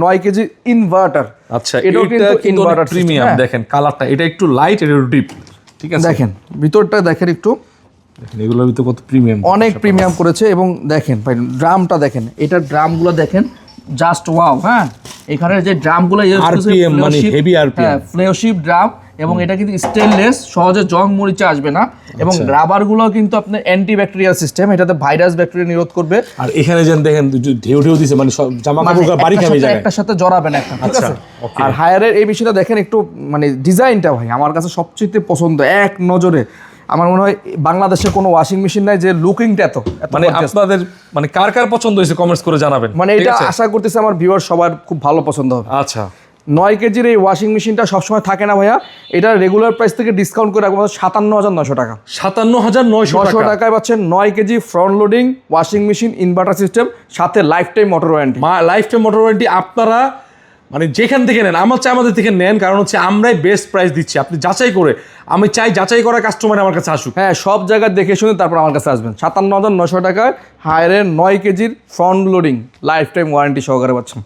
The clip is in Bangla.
9 কেজি ইনভার্টার। আচ্ছা, এটা কিন্তু প্রিমিয়াম। দেখেন কালারটা, এটা একটু লাইট, এটা একটু ডিপ। ঠিক আছে, দেখেন ভিতরটা দেখেন একটু, দেখেন এগুলোর ভিতরে কত প্রিমিয়াম, অনেক প্রিমিয়াম করেছে। এবং দেখেন ভাই ড্রামটা দেখেন, এটা ড্রামগুলো দেখেন জাস্ট ওয়াও। হ্যাঁ, এখানে যে ড্রামগুলো আরপিএম মানে হেভি আরপিএম, হ্যাঁ ফ্লেওশিপ ড্রাম, এবং এটা কিন্তু স্টেনলেস, সহজে জং মরিচা আসবে না। এবং রাবারগুলো কিন্তু আপনার অ্যান্টিব্যাকটেরিয়াল সিস্টেম, এটাতে ভাইরাস ব্যাকটেরিয়া নিরোধ করবে। আর এখানে যেন দেখেন ঢেউ ঢেউ দিছে, মানে জামা কাপড় বাড়ি খাবে যায়, একটার সাথে জড়াবে না একটা। ঠিক আচ্ছা, আছে। আর হায়ারের এই বিষয়টা দেখেন একটু, মানে ডিজাইনটা ভাই আমার কাছে সবচেয়ে পছন্দ এক নজরে। আমার মনে হয় বাংলাদেশে কোনো ওয়াশিং মেশিন নাই যে লুকিংটা এত মানে আপনাদের মানে কার কার পছন্দ হয়েছে কমেন্টস করে জানাবেন। মানে এটা আশা করতেছি আমার ভিউয়ার সবার খুব ভালো পছন্দ হবে। আচ্ছা, 9 কেজির এই ওয়াশিং মেশিনটা সবসময় থাকে না ভাইয়া, এটা রেগুলার প্রাইস থেকে ডিসকাউন্ট করে রাখবো 57,900 টাকা। 57,900 টাকায় পাচ্ছেন 9 KG front loading washing machine, inverter system, সাথে lifetime motor warranty. Lifetime motor warranty. আপনারা মানে যেখান থেকে নেন, আমার চাই আমাদের থেকে নেন, কারণ হচ্ছে আমরাই বেস্ট প্রাইস দিচ্ছি। আপনি যাচাই করে, আমি চাই যাচাই করা কাস্টমার আমার কাছে আসুক। হ্যাঁ, সব জায়গায় দেখে শুনে তারপর আমার কাছে আসবেন। 57,900 টাকায় হায়ারের 9 কেজির front loading life time warranty সহকারে পাচ্ছেন।